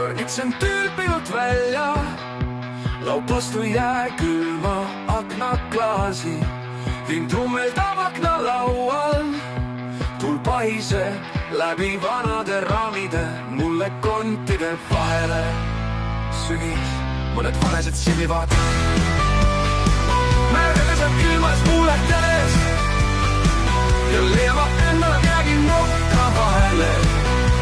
Kõrgitsen tüüpilt välja, laud vastu jää külma aknaklaasi. Viin trummeldab aknalaual, tuul paiseb läbi vanade raamide mulle kontide vahele. Sügis, mõned vanesed silmivad märgalised külmas kuuletades ja leiavad endale midagi nokka vahele.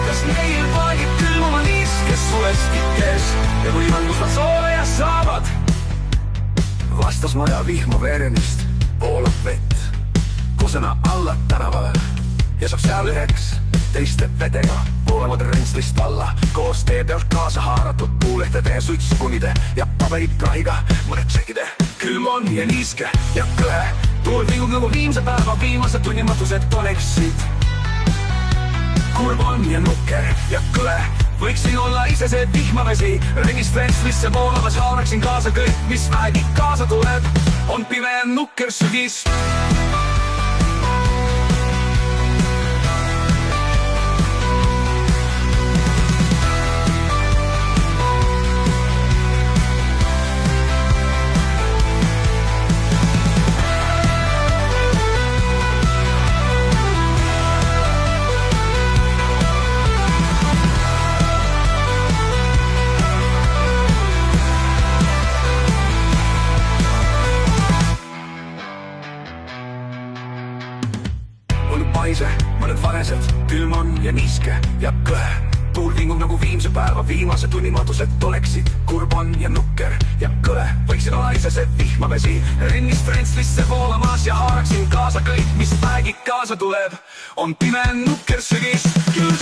Kas neil paigib külmuma niiskes suvestikes ja võimalus nad sooja saavad? Vastas maja vihma veerenist voolab vett kosena alla tänavale ja saab seal üheks teiste vedega voolavad rentslist alla koos tee pealt kaasa haaratud puulehtede ja suitsukunide ja paberiprahiga mõned tšekide. Külm on ja niiske ja kõhe, tuul vingub nagu viimse päeva viimased tunnimatused oleksid. Kurb on ja nukker ja kõhe, võiksin olla ise see vihmavesi. Rengist rentslisse voolamas haaraksin kaasa kõik, mis vähegi kaasa tuleb. On pime ja nukker sügis. Paise, mõned vanesed, külm on ja niiske ja kõhe. Tuul vingub nagu viimse päeva viimase tunnimatused oleksid. Kurb on ja nukker ja kõhe, võiksin olla ise see vihmavesi. Rennist rentslisse voolamas ja haaraksin kaasa kõik, mis vähegi kaasa tuleb. On pime nukker sügis, küll